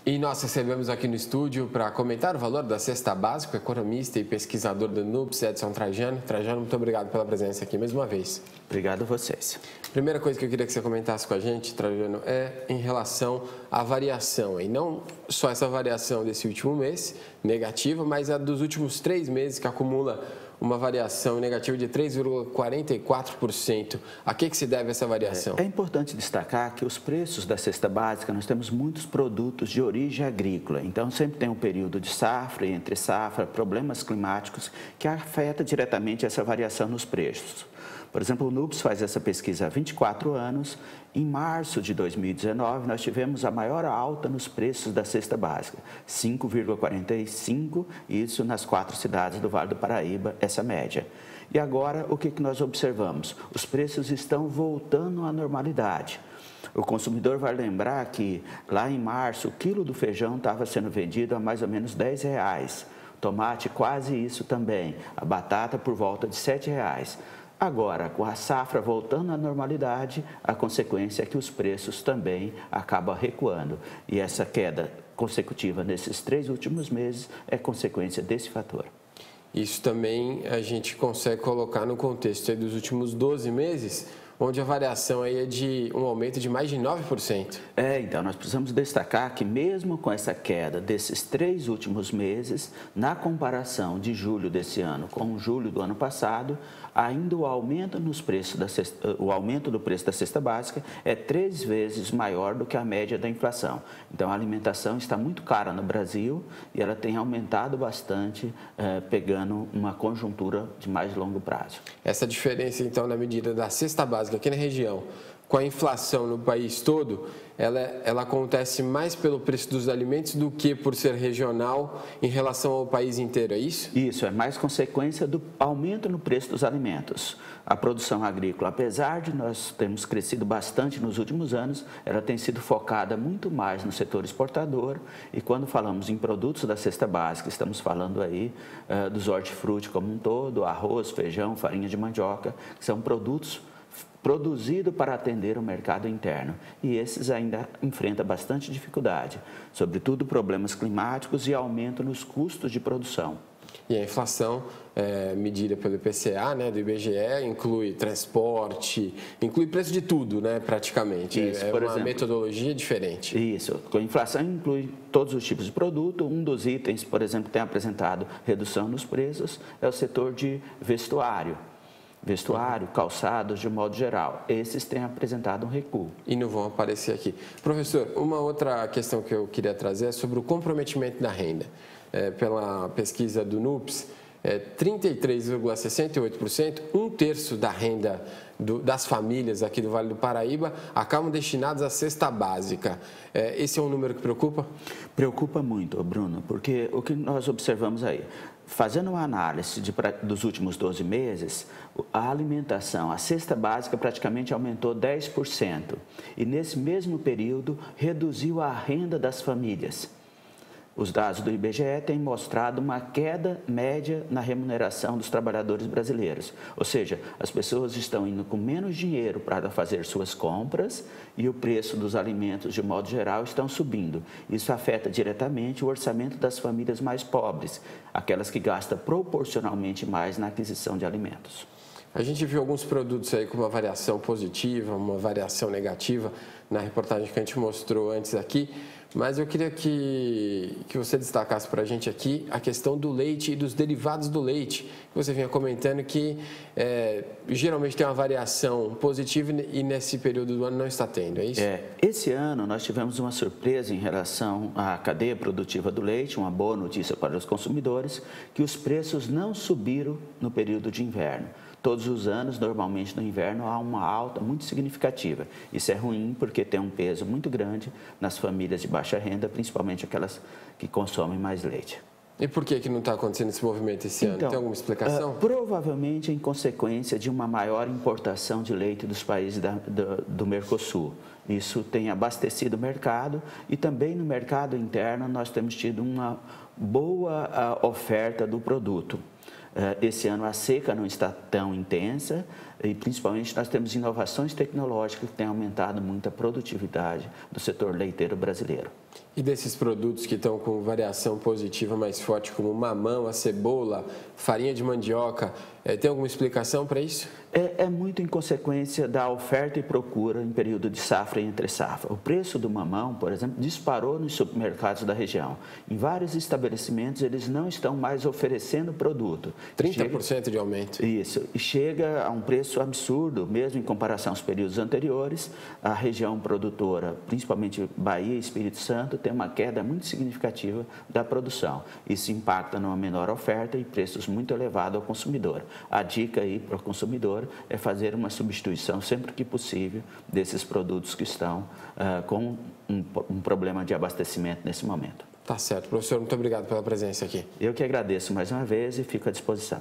E nós recebemos aqui no estúdio para comentar o valor da cesta básica, o economista e pesquisador do NUPS, Edson Trajano. Trajano, muito obrigado pela presença aqui mais uma vez. Obrigado a vocês. Primeira coisa que eu queria que você comentasse com a gente, Trajano, é em relação à variação. E não só essa variação desse último mês, negativa, mas a dos últimos 3 meses, que acumula uma variação negativa de 3,44%. A que se deve essa variação? É importante destacar que os preços da cesta básica, nós temos muitos produtos de origem agrícola. Então, sempre tem um período de safra e entre safra, problemas climáticos que afetam diretamente essa variação nos preços. Por exemplo, o NUPS faz essa pesquisa há 24 anos. Em março de 2019, nós tivemos a maior alta nos preços da cesta básica, 5,45%, isso nas 4 cidades do Vale do Paraíba, essa média. E agora, o que nós observamos? Os preços estão voltando à normalidade. O consumidor vai lembrar que lá em março, o quilo do feijão estava sendo vendido a mais ou menos R$10. Tomate, quase isso também. A batata por volta de R$7. Agora, com a safra voltando à normalidade, a consequência é que os preços também acabam recuando. E essa queda consecutiva nesses 3 últimos meses é consequência desse fator. Isso também a gente consegue colocar no contexto dos últimos 12 meses, onde a variação aí é de um aumento de mais de 9%. Então, nós precisamos destacar que mesmo com essa queda desses 3 últimos meses, na comparação de julho desse ano com julho do ano passado, ainda o aumento nos preços o aumento do preço da cesta básica é 3 vezes maior do que a média da inflação. Então, a alimentação está muito cara no Brasil e ela tem aumentado bastante, pegando uma conjuntura de mais longo prazo. Essa diferença, então, na medida da cesta básica aqui na região, com a inflação no país todo, ela acontece mais pelo preço dos alimentos do que por ser regional em relação ao país inteiro, é isso? Isso, é mais consequência do aumento no preço dos alimentos. A produção agrícola, apesar de nós termos crescido bastante nos últimos anos, ela tem sido focada muito mais no setor exportador e quando falamos em produtos da cesta básica, estamos falando aí dos hortifruti como um todo, arroz, feijão, farinha de mandioca, que são produtos produzido para atender o mercado interno. E esses ainda enfrentam bastante dificuldade, sobretudo problemas climáticos e aumento nos custos de produção. E a inflação medida pelo IPCA, né, do IBGE, inclui transporte, inclui preço de tudo, né, praticamente. Isso, por exemplo, metodologia diferente. Isso, a inflação inclui todos os tipos de produto. Um dos itens, por exemplo, que tem apresentado redução nos preços é o setor de vestuário, calçados, de modo geral. Esses têm apresentado um recuo. E não vão aparecer aqui. Professor, uma outra questão que eu queria trazer é sobre o comprometimento da renda. Pela pesquisa do NUPS, 33,68%, 1/3 da renda das famílias aqui do Vale do Paraíba acabam destinados à cesta básica. Esse é um número que preocupa? Preocupa muito, Bruno, porque o que nós observamos aí, fazendo uma análise dos últimos 12 meses, a alimentação, a cesta básica praticamente aumentou 10%. E nesse mesmo período, reduziu a renda das famílias. Os dados do IBGE têm mostrado uma queda média na remuneração dos trabalhadores brasileiros. Ou seja, as pessoas estão indo com menos dinheiro para fazer suas compras e o preço dos alimentos, de modo geral, estão subindo. Isso afeta diretamente o orçamento das famílias mais pobres, aquelas que gastam proporcionalmente mais na aquisição de alimentos. A gente viu alguns produtos aí com uma variação positiva, uma variação negativa na reportagem que a gente mostrou antes aqui, mas eu queria que você destacasse para a gente aqui a questão do leite e dos derivados do leite, que você vinha comentando que geralmente tem uma variação positiva e nesse período do ano não está tendo, é isso? Esse ano nós tivemos uma surpresa em relação à cadeia produtiva do leite, uma boa notícia para os consumidores, que os preços não subiram no período de inverno. Todos os anos, normalmente no inverno, há uma alta muito significativa. Isso é ruim porque tem um peso muito grande nas famílias de baixa renda, principalmente aquelas que consomem mais leite. E por que não está acontecendo esse movimento esse ano? Tem alguma explicação? Provavelmente em consequência de uma maior importação de leite dos países do Mercosul. Isso tem abastecido o mercado e também no mercado interno nós temos tido uma boa oferta do produto. Esse ano a seca não está tão intensa e principalmente nós temos inovações tecnológicas que têm aumentado muito a produtividade do setor leiteiro brasileiro. E desses produtos que estão com variação positiva mais forte, como o mamão, a cebola, farinha de mandioca, tem alguma explicação para isso? É muito em consequência da oferta e procura em período de safra e entre safra. O preço do mamão, por exemplo, disparou nos supermercados da região. Em vários estabelecimentos, eles não estão mais oferecendo produto. 30% de aumento. Isso. E chega a um preço absurdo, mesmo em comparação aos períodos anteriores. A região produtora, principalmente Bahia e Espírito Santo, tem uma queda muito significativa da produção. Isso impacta numa menor oferta e preços muito elevados ao consumidor. A dica aí para o consumidor é fazer uma substituição sempre que possível desses produtos que estão com um problema de abastecimento nesse momento. Tá certo. Professor, muito obrigado pela presença aqui. Eu que agradeço mais uma vez e fico à disposição.